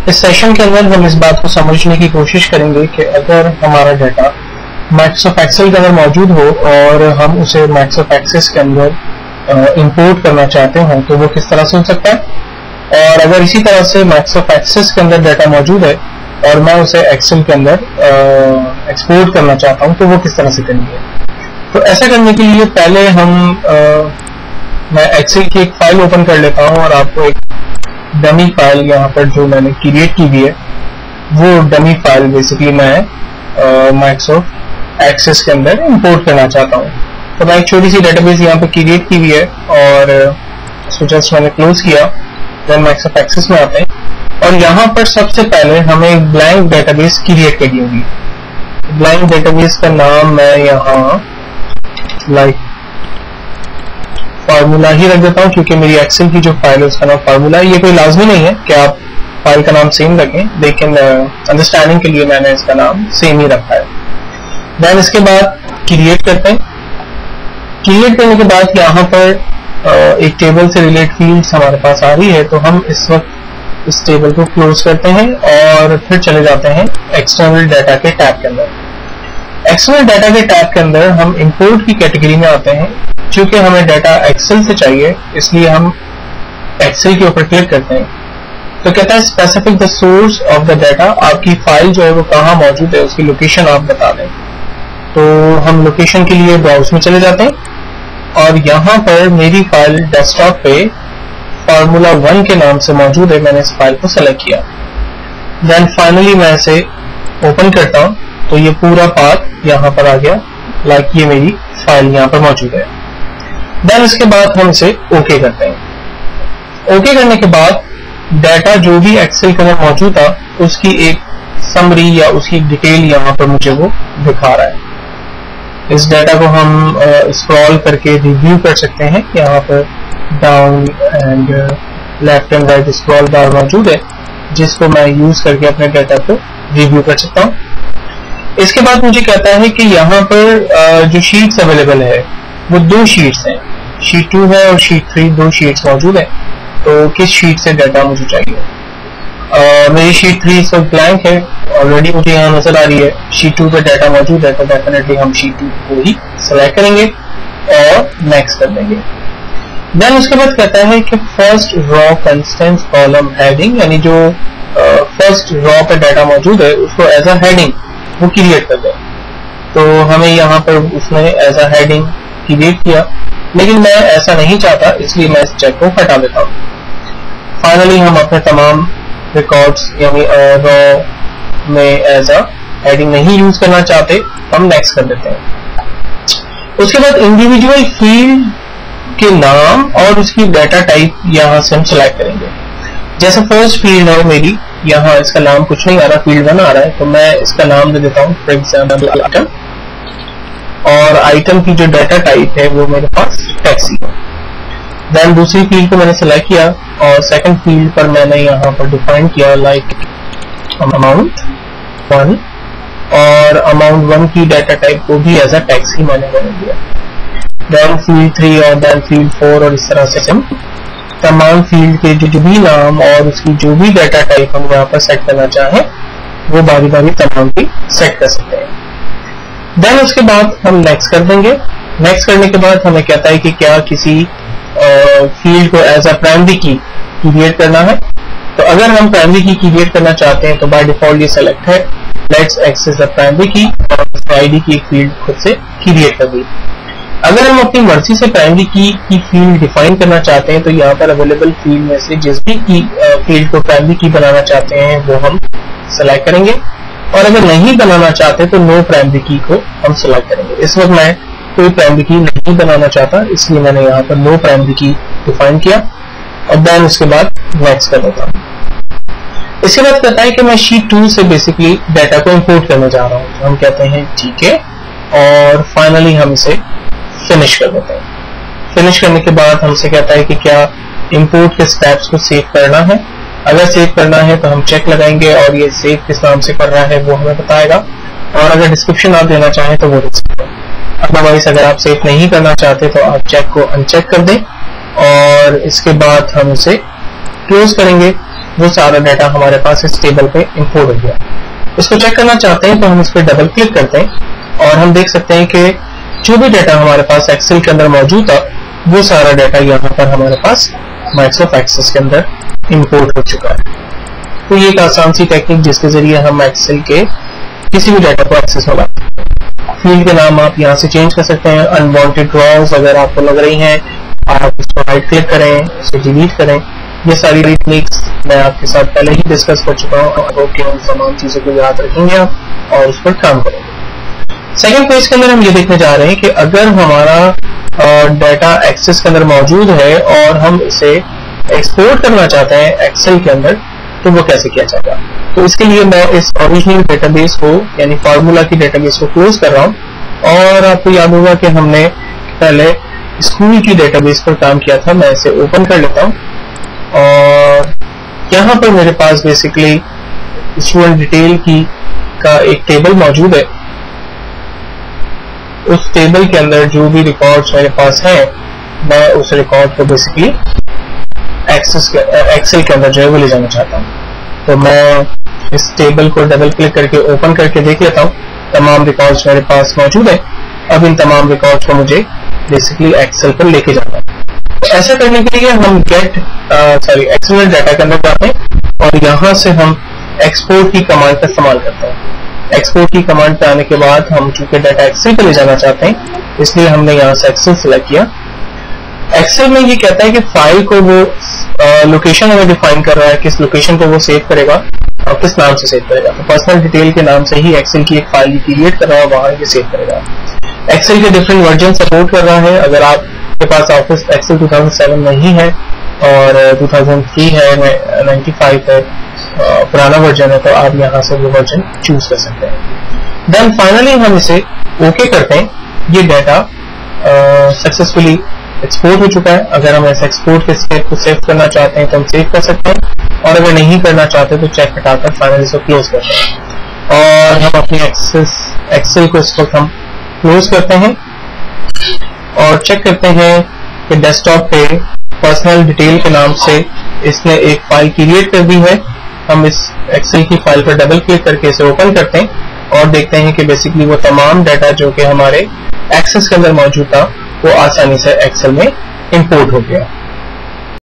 इस सेशन के अंदर हम इस बात को समझने की कोशिश करेंगे कि अगर हमारा डाटा माइक्रोसॉफ्ट एक्सेल के अंदर मौजूद हो और हम उसे माइक्रोसॉफ्ट एक्सेस के अंदर इंपोर्ट करना चाहते हो तो वो किस तरह से हो सकता है, और अगर इसी तरह से माइक्रोसॉफ्ट एक्सेस के अंदर डाटा मौजूद है और मैं उसे एक्सेल के अंदर एक्सपोर्ट करना चाहता हूं तो वो किस तरह से करेंगे। तो ऐसा करने के लिए पहले मैं एक्सेल की एक फाइल ओपन कर लेता हूं और आपको एक डमी फाइल यहाँ पर जो मैंने क्रिएट की हुई है वो डमी फाइल बेसिकली मैं माइक्रोसॉफ्ट एक्सेस के अंदर इंपोर्ट करना चाहता हूँ। तो मैं एक छोटी सी डेटाबेस यहाँ पे क्रिएट की हुई है और इसको जस्ट मैंने क्लोज किया। देन माइक्रोसॉफ्ट एक्सेस में आते हैं और यहाँ पर सबसे पहले हमें एक ब्लैंक डेटाबेस क्रिएट करनी होगी। ब्लैंक डेटाबेस का नाम मैं यहाँ फार्मूला ही रख देता हूँ क्योंकि मेरी एक्सेल की जो फाइल है उसका नाम फार्मूला है। ये कोई लाजमी नहीं है कि आप फाइल का नाम सेम रखें, लेकिन अंडरस्टैंडिंग के लिए मैंने इसका नाम सेम ही रखा है। देन इसके बाद क्रिएट करते हैं। क्रिएट करने के बाद यहाँ पर एक टेबल से रिलेटेड फील्ड्स हमारे पास आ रही है, तो हम इस वक्त इस टेबल को क्लोज करते हैं और फिर चले जाते हैं एक्सटर्नल डाटा के टैब के अंदर। एक्सटर्नल डाटा के टैब के अंदर हम इंपोर्ट की कैटेगरी में आते हैं। चूंकि हमें डाटा एक्सेल से चाहिए इसलिए हम एक्सेल के ऊपर क्लिक करते हैं। तो कहता है specific the source of the data, आपकी फाइल जो है वो कहाँ मौजूद है उसकी लोकेशन आप बता दें। तो हम लोकेशन के लिए ब्राउज में चले जाते हैं और यहाँ पर मेरी फाइल डेस्कटॉप पे फार्मूला 1 के नाम से मौजूद है। मैंने इस फाइल को सेलेक्ट किया। देन फाइनली मैं इसे ओपन करता हूँ तो ये पूरा पाथ यहाँ पर आ गया। ये मेरी फाइल यहाँ पर मौजूद है। देन इसके बाद हम इसे ओके करते हैं। ओके करने के बाद डाटा जो भी एक्सेल के अंदर मौजूद था उसकी एक समरी या उसकी डिटेल यहाँ पर मुझे वो दिखा रहा है। इस डाटा को हम स्क्रॉल करके रिव्यू कर सकते हैं। यहाँ पर down and left and right scroll बार मौजूद है जिसको मैं यूज करके अपने डाटा को रिव्यू कर सकता हूँ। इसके बाद मुझे कहता है कि यहाँ पर जो शीट्स अवेलेबल है वो 2 शीट्स हैं, शीट 2 है और शीट 3, 2 शीट्स मौजूद है। तो किस शीट से डाटा मुझे चाहिए? मेरी शीट 3 इस वक्त ब्लैंक है, ऑलरेडी मुझे यहाँ नजर आ रही है। शीट 2 पे डाटा मौजूद है तो डेफिनेटली हम शीट 2 को ही सिलेक्ट करेंगे और नेक्स्ट कर देंगे। देन उसके बाद कहता है कि first row constant column heading, यानी जो फर्स्ट रॉ पे डाटा मौजूद है उसको एज अ हेडिंग वो क्रिएट कर दे। तो हमें यहाँ पर उसने एज अ हेडिंग क्रिएट किया, लेकिन मैं ऐसा नहीं चाहता इसलिए मैं इस चेक को हटा देता हूँ। फाइनली हम अपने तमाम रिकॉर्ड्स यानी रॉ में एज अ हेडिंग नहीं यूज करना चाहते, हम नेक्स्ट कर देते हैं। उसके बाद इंडिविजुअल फील्ड के नाम और उसकी डाटा टाइप यहाँ से हम सिलेक्ट करेंगे। जैसे फर्स्ट फील्ड है मेरी, यहाँ इसका नाम कुछ नहीं आ रहा, फील्ड 1 आ रहा है, तो मैं इसका नाम दे देता हूँ फॉर एग्जाम्पल आइटम, और आइटम की जो डाटा टाइप है वो मेरे पास टैक्सी है। देन दूसरी फील्ड को मैंने सिलेक्ट किया और सेकंड फील्ड पर मैंने यहाँ पर डिफाइन किया लाइक अमाउंट 1, और अमाउंट 1 की डाटा टाइप को भी एज अ टैक्सी मैंने बना दिया। देन फील्ड 3 और देन फील्ड 4, और इस तरह से हम तमाम फील्ड के जो भी नाम और उसकी जो भी डाटा टाइप हम यहाँ पर सेट करना चाहें वो बारी बारी तमाम की सेट कर सकते हैं। देन उसके बाद हम नेक्स्ट कर देंगे। नेक्स्ट करने के बाद हमें कहता है कि क्या किसी फील्ड को एज अ प्राइमरी की क्रिएट करना है। तो अगर हम प्राइमरी की क्रिएट करना चाहते हैं तो बाय डिफॉल्ट ये सेलेक्ट है लेट्स एक्सेस द प्राइमरी की, और आईडी की एक फील्ड खुद से क्रिएट कर दी। अगर हम अपनी मर्जी से प्राइमरी की फील्ड डिफाइन करना चाहते हैं तो यहाँ पर अवेलेबल फील्ड में से जिस भी फील्ड को प्राइमरी की बनाना चाहते हैं वो हम सेलेक्ट करेंगे, और अगर नहीं बनाना चाहते तो नो प्राइमरी की को हम सिलेक्ट करेंगे। इस वक्त मैं कोई प्राइमरी की नहीं बनाना चाहता इसलिए मैंने यहाँ पर नो प्राइमरी की डिफाइन किया और देन उसके बाद नेक्स्ट कर देता हूँ। इसके बाद कहता है कि मैं शीट 2 से बेसिकली डाटा को इंपोर्ट करने जा रहा हूँ, तो हम कहते हैं ठीक है, और फाइनली हम इसे फिनिश कर देते हैं। फिनिश करने के बाद हमसे कहता है कि क्या इंपोर्ट के स्टेप्स को सेव करना है। अगर सेव करना है तो हम चेक लगाएंगे और ये सेव किस नाम से कर रहा है वो हमें बताएगा, और अगर डिस्क्रिप्शन आप देना चाहें तो वो दे सकते हैं। अदरवाइज अगर आप सेव नहीं करना चाहते तो आप चेक को अनचेक कर दें और इसके बाद हम इसे क्लोज करेंगे। वो सारा डाटा हमारे पास इस टेबल पे इंपोर्ट हो गया। इसको चेक करना चाहते हैं तो हम इस पर डबल क्लिक करते हैं और हम देख सकते हैं कि जो भी डाटा हमारे पास एक्सेल के अंदर मौजूद था वो सारा डाटा यहाँ पर हमारे पास माइक्रोसॉफ्ट एक्सेस के अंदर इंपोर्ट हो चुका है। तो ये एक आसान सी टेक्निक जिसके जरिए हम एक्सेल के किसी भी डाटा को एक्सेस होगा। फील्ड के नाम आप यहाँ से चेंज कर सकते हैं। अनवांटेड रॉज अगर आपको लग रही हैं आप इसको राइट क्लिक करें, इसे डिलीट करें। ये सारी टेक्निक्स मैं आपके साथ पहले ही डिस्कस कर चुका हूँ और उन तमाम चीजों को याद रखेंगे आप और उस पर काम करेंगे। सेकंड पेज के अंदर हम ये देखने जा रहे हैं कि अगर हमारा डाटा एक्सेस के अंदर मौजूद है और हम इसे एक्सपोर्ट करना चाहते हैं एक्सेल के अंदर तो वो कैसे किया जाएगा। तो इसके लिए मैं इस ओरिजिनल डेटाबेस को यानी फार्मूला की डेटाबेस को क्लोज कर रहा हूँ और आपको याद होगा कि हमने पहले स्कूल की डेटाबेस पर काम किया था। मैं इसे ओपन कर लेता हूँ और यहाँ पर मेरे पास बेसिकली स्टूडेंट डिटेल की का एक टेबल मौजूद है। उस टेबल के अंदर जो भी रिकॉर्ड्स मेरे पास हैं मैं उस रिकॉर्ड को बेसिकली एक्सेल के अंदर जो है वो ले जाना चाहता हूँ। तो मैं इस टेबल को डबल क्लिक करके ओपन करके देख लेता हूँ। तमाम रिकॉर्ड्स मेरे पास मौजूद है। अब इन तमाम रिकॉर्ड्स को मुझे बेसिकली एक्सेल पर लेके जाना है। तो ऐसा करने के लिए हम एक्सेल डाटा के अंदर जाते हैं और यहाँ से हम एक्सपोर्ट की कमांड का इस्तेमाल करते हैं। एक्सपोर्ट की कमांड पे आने के बाद हम चूंकि डाटा एक्सेल पर ले जाना चाहते हैं इसलिए हमने यहाँ से एक्सेल सिलेक्ट किया। एक्सेल में ये कहता है कि फाइल को वो लोकेशन हमें डिफाइन कर रहा है, किस लोकेशन को वो सेव करेगा और किस नाम से सेव करेगा। तो पर्सनल डिटेल के नाम से ही एक्सेल की एक फाइल क्रिएट कर रहा है, वहां ये सेव करेगा। एक्सेल के डिफरेंट वर्जन सपोर्ट कर रहा है। अगर आपके पास ऑफिस एक्सेल 2007 नहीं है और 2003 है, 95 है, पुराना वर्जन है, तो आप यहाँ से वो वर्जन चूज कर सकते हैं। देन फाइनली हम इसे ओके करते हैं। ये डाटा सक्सेसफुली एक्सपोर्ट हो चुका है। अगर हम ऐसे एक्सपोर्ट के स्टेप को सेव करना चाहते हैं तो हम सेव कर सकते हैं और अगर नहीं करना चाहते तो चेक हटाकर फाइनली इसको क्लोज करते हैं और हम अपनी एक्सेल को इस वक्त हम क्लोज करते हैं और चेक करते हैं कि डेस्कटॉप पे पर्सनल डिटेल के नाम से इसने एक फाइल क्रिएट कर दी है। हम इस एक्सेल की फाइल पर डबल क्लिक करके इसे ओपन करते हैं और देखते हैं कि बेसिकली वो तमाम डाटा जो कि हमारे एक्सेस के अंदर मौजूद था वो आसानी से एक्सेल में इंपोर्ट हो गया।